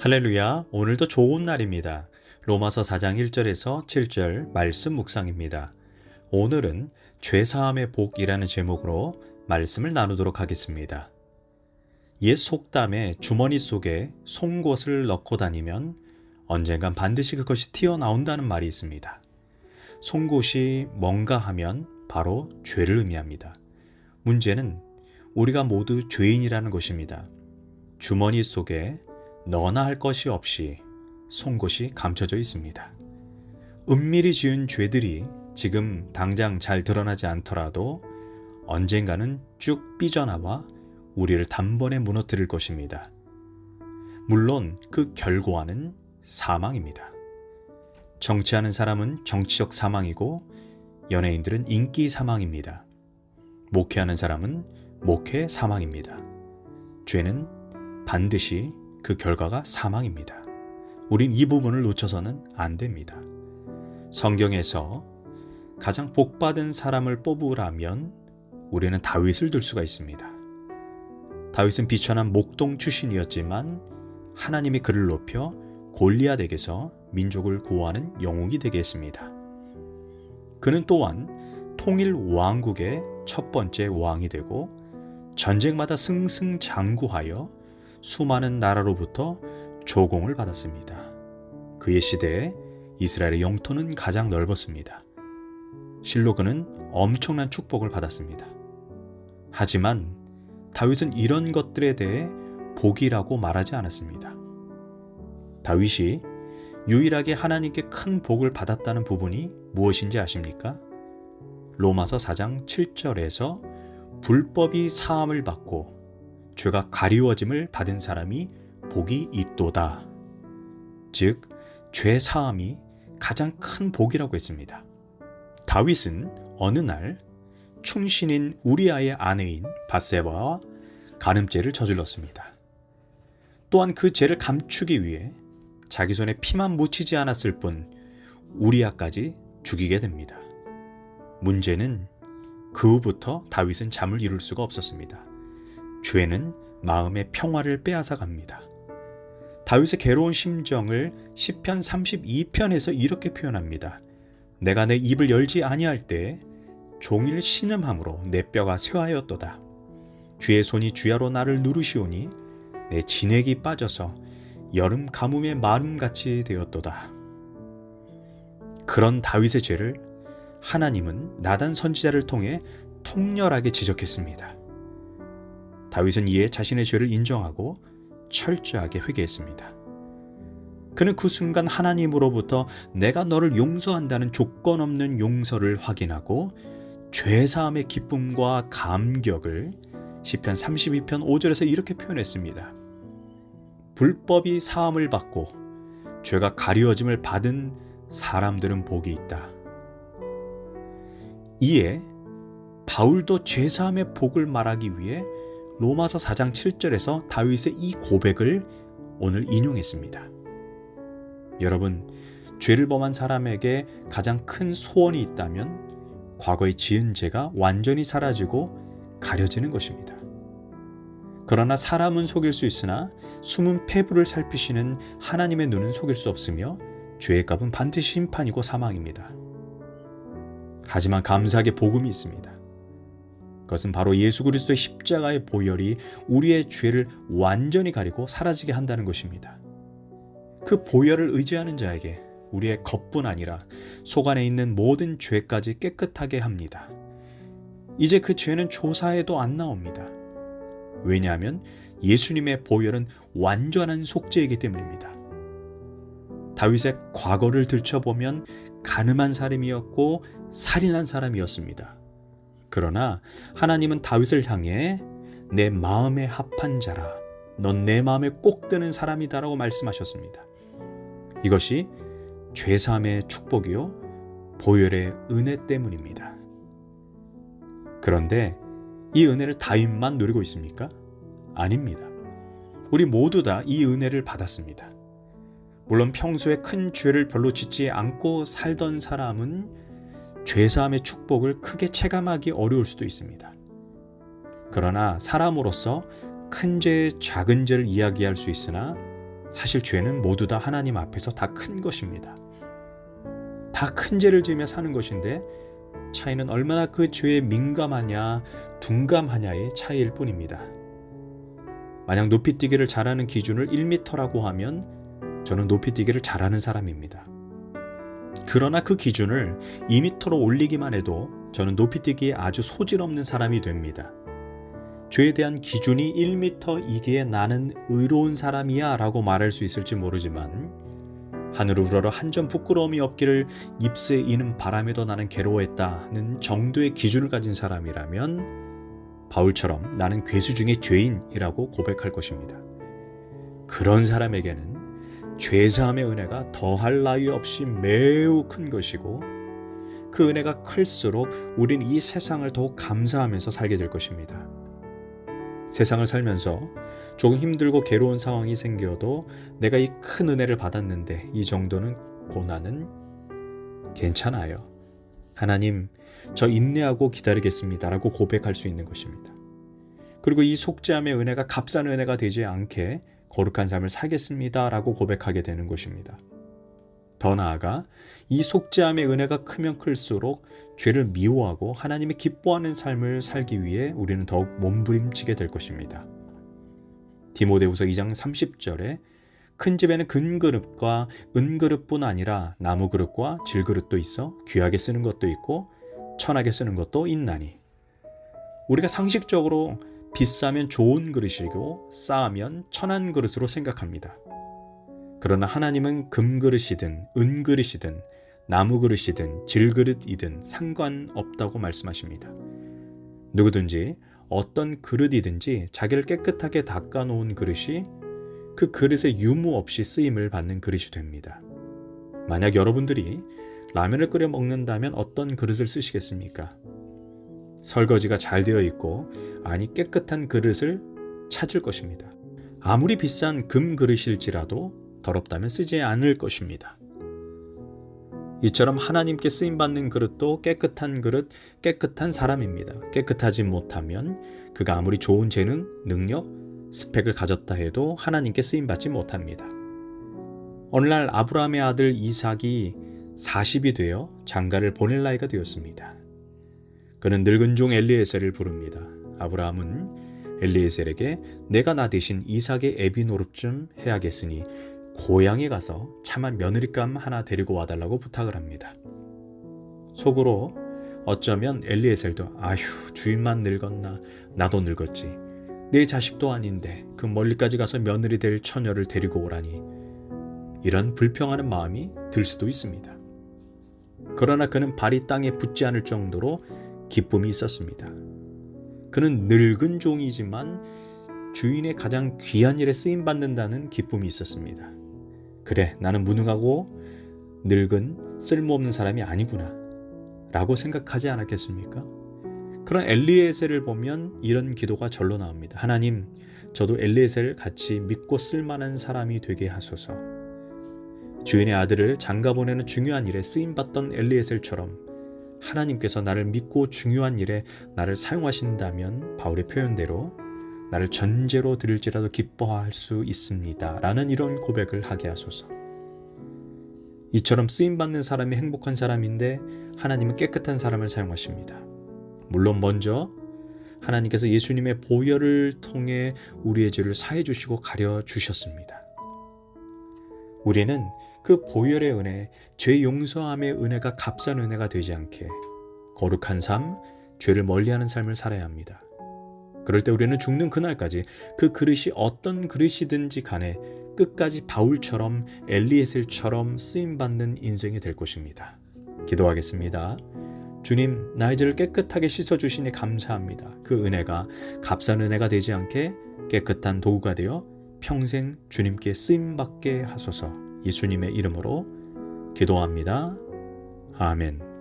할렐루야, 오늘도 좋은 날입니다. 로마서 4장 1절에서 7절 말씀 묵상입니다. 오늘은 죄사함의 복이라는 제목으로 말씀을 나누도록 하겠습니다. 옛 속담에 주머니 속에 송곳을 넣고 다니면 언젠간 반드시 그것이 튀어나온다는 말이 있습니다. 송곳이 뭔가 하면 바로 죄를 의미합니다. 문제는 우리가 모두 죄인이라는 것입니다. 주머니 속에 너나 할 것이 없이 송곳이 감춰져 있습니다. 은밀히 지은 죄들이 지금 당장 잘 드러나지 않더라도 언젠가는 쭉 삐져나와 우리를 단번에 무너뜨릴 것입니다. 물론 그 결과는 사망입니다. 정치하는 사람은 정치적 사망이고 연예인들은 인기 사망입니다. 목회하는 사람은 목회 사망입니다. 죄는 반드시 그 결과가 사망입니다. 우린 이 부분을 놓쳐서는 안 됩니다. 성경에서 가장 복받은 사람을 뽑으라면 우리는 다윗을 들 수가 있습니다. 다윗은 비천한 목동 출신이었지만 하나님이 그를 높여 골리앗에게서 민족을 구하는 영웅이 되게 했습니다. 그는 또한 통일 왕국의 첫 번째 왕이 되고 전쟁마다 승승장구하여 수많은 나라로부터 조공을 받았습니다. 그의 시대에 이스라엘의 영토는 가장 넓었습니다. 실로 그는 엄청난 축복을 받았습니다. 하지만 다윗은 이런 것들에 대해 복이라고 말하지 않았습니다. 다윗이 유일하게 하나님께 큰 복을 받았다는 부분이 무엇인지 아십니까? 로마서 4장 7절에서 불법이 사함을 받고 죄가 가리워짐을 받은 사람이 복이 있도다. 즉, 죄 사함이 가장 큰 복이라고 했습니다. 다윗은 어느 날 충신인 우리아의 아내인 밧세바와 간음죄를 저질렀습니다. 또한 그 죄를 감추기 위해 자기 손에 피만 묻히지 않았을 뿐 우리아까지 죽이게 됩니다. 문제는 그 후부터 다윗은 잠을 이룰 수가 없었습니다. 죄는 마음의 평화를 빼앗아 갑니다. 다윗의 괴로운 심정을 시편 32편에서 이렇게 표현합니다. 내가 내 입을 열지 아니할 때 종일 신음함으로 내 뼈가 쇠하였도다. 주의 손이 주야로 나를 누르시오니 내 진액이 빠져서 여름 가뭄의 마름같이 되었도다. 그런 다윗의 죄를 하나님은 나단 선지자를 통해 통렬하게 지적했습니다. 다윗은 이에 자신의 죄를 인정하고 철저하게 회개했습니다. 그는 그 순간 하나님으로부터 내가 너를 용서한다는 조건 없는 용서를 확인하고 죄사함의 기쁨과 감격을 시편 32편 5절에서 이렇게 표현했습니다. 불법이 사함을 받고 죄가 가리워짐을 받은 사람들은 복이 있다. 이에 바울도 죄사함의 복을 말하기 위해 로마서 4장 7절에서 다윗의 이 고백을 오늘 인용했습니다. 여러분, 죄를 범한 사람에게 가장 큰 소원이 있다면 과거에 지은 죄가 완전히 사라지고 가려지는 것입니다. 그러나 사람은 속일 수 있으나 숨은 폐부를 살피시는 하나님의 눈은 속일 수 없으며 죄의 값은 반드시 심판이고 사망입니다. 하지만 감사하게 복음이 있습니다. 그것은 바로 예수 그리스도의 십자가의 보혈이 우리의 죄를 완전히 가리고 사라지게 한다는 것입니다. 그 보혈을 의지하는 자에게 우리의 겉뿐 아니라 속 안에 있는 모든 죄까지 깨끗하게 합니다. 이제 그 죄는 조사해도 안 나옵니다. 왜냐하면 예수님의 보혈은 완전한 속죄이기 때문입니다. 다윗의 과거를 들춰보면 간음한 사람이었고 살인한 사람이었습니다. 그러나 하나님은 다윗을 향해 내 마음에 합한 자라, 넌 내 마음에 꼭 드는 사람이다라고 말씀하셨습니다. 이것이 죄사함의 축복이요 보혈의 은혜 때문입니다. 그런데 이 은혜를 다윗만 누리고 있습니까? 아닙니다. 우리 모두 다 이 은혜를 받았습니다. 물론 평소에 큰 죄를 별로 짓지 않고 살던 사람은 죄사함의 축복을 크게 체감하기 어려울 수도 있습니다. 그러나 사람으로서 큰 죄, 작은 죄를 이야기할 수 있으나 사실 죄는 모두 다 하나님 앞에서 다 큰 것입니다. 다 큰 죄를 지으며 사는 것인데 차이는 얼마나 그 죄에 민감하냐 둔감하냐의 차이일 뿐입니다. 만약 높이뛰기를 잘하는 기준을 1m라고 하면 저는 높이뛰기를 잘하는 사람입니다. 그러나 그 기준을 2m로 올리기만 해도 저는 높이뛰기에 아주 소질없는 사람이 됩니다. 죄에 대한 기준이 1m이기에 나는 의로운 사람이야 라고 말할 수 있을지 모르지만 하늘 우러러 한 점 부끄러움이 없기를 잎새 이는 바람에도 나는 괴로워했다는 정도의 기준을 가진 사람이라면 바울처럼 나는 괴수 중에 죄인이라고 고백할 것입니다. 그런 사람에게는 죄사함의 은혜가 더할 나위 없이 매우 큰 것이고 그 은혜가 클수록 우린 이 세상을 더욱 감사하면서 살게 될 것입니다. 세상을 살면서 조금 힘들고 괴로운 상황이 생겨도 내가 이 큰 은혜를 받았는데 이 정도는 고난은 괜찮아요. 하나님, 저 인내하고 기다리겠습니다 라고 고백할 수 있는 것입니다. 그리고 이 속죄함의 은혜가 값싼 은혜가 되지 않게 거룩한 삶을 살겠습니다 라고 고백하게 되는 것입니다. 더 나아가 이 속죄함의 은혜가 크면 클수록 죄를 미워하고 하나님이 기뻐하는 삶을 살기 위해 우리는 더욱 몸부림치게 될 것입니다. 디모데후서 2장 30절에 큰 집에는 금그릇과 은그릇뿐 아니라 나무그릇과 질그릇도 있어 귀하게 쓰는 것도 있고 천하게 쓰는 것도 있나니. 우리가 상식적으로 비싸면 좋은 그릇이고 싸면 천한 그릇으로 생각합니다. 그러나 하나님은 금그릇이든 은그릇이든 나무그릇이든 질그릇이든 상관없다고 말씀하십니다. 누구든지 어떤 그릇이든지 자기를 깨끗하게 닦아놓은 그릇이 그 그릇에 유무 없이 쓰임을 받는 그릇이 됩니다. 만약 여러분들이 라면을 끓여 먹는다면 어떤 그릇을 쓰시겠습니까? 설거지가 잘 되어 있고 아니 깨끗한 그릇을 찾을 것입니다. 아무리 비싼 금 그릇일지라도 더럽다면 쓰지 않을 것입니다. 이처럼 하나님께 쓰임받는 그릇도 깨끗한 그릇, 깨끗한 사람입니다. 깨끗하지 못하면 그가 아무리 좋은 재능, 능력, 스펙을 가졌다 해도 하나님께 쓰임받지 못합니다. 오늘날 아브라함의 아들 이삭이 40이 되어 장가를 보낼 나이가 되었습니다. 그는 늙은 종 엘리에셀을 부릅니다. 아브라함은 엘리에셀에게 내가 나 대신 이삭의 애비 노릇 좀 해야겠으니 고향에 가서 차마 며느리감 하나 데리고 와달라고 부탁을 합니다. 속으로 어쩌면 엘리에셀도 아휴 주인만 늙었나 나도 늙었지 내 자식도 아닌데 그 멀리까지 가서 며느리 될 처녀를 데리고 오라니 이런 불평하는 마음이 들 수도 있습니다. 그러나 그는 발이 땅에 붙지 않을 정도로 기쁨이 있었습니다. 그는 늙은 종이지만 주인의 가장 귀한 일에 쓰임받는다는 기쁨이 있었습니다. 그래, 나는 무능하고 늙은 쓸모없는 사람이 아니구나 라고 생각하지 않았겠습니까? 그런 엘리에셀을 보면 이런 기도가 절로 나옵니다. 하나님, 저도 엘리에셀 같이 믿고 쓸만한 사람이 되게 하소서. 주인의 아들을 장가 보내는 중요한 일에 쓰임받던 엘리에셀처럼 하나님께서 나를 믿고 중요한 일에 나를 사용하신다면 바울의 표현대로 나를 전제로 드릴지라도 기뻐할 수 있습니다 라는 이런 고백을 하게 하소서. 이처럼 쓰임받는 사람이 행복한 사람인데 하나님은 깨끗한 사람을 사용하십니다. 물론 먼저 하나님께서 예수님의 보혈을 통해 우리의 죄를 사해 주시고 가려 주셨습니다. 우리는 그 보혈의 은혜, 죄 용서함의 은혜가 값싼 은혜가 되지 않게 거룩한 삶, 죄를 멀리하는 삶을 살아야 합니다. 그럴 때 우리는 죽는 그날까지 그 그릇이 어떤 그릇이든지 간에 끝까지 바울처럼 엘리에셀처럼 쓰임받는 인생이 될 것입니다. 기도하겠습니다. 주님, 나의 죄를 깨끗하게 씻어주시니 감사합니다. 그 은혜가 값싼 은혜가 되지 않게 깨끗한 도구가 되어 평생 주님께 쓰임받게 하소서. 예수님의 이름으로 기도합니다. 아멘.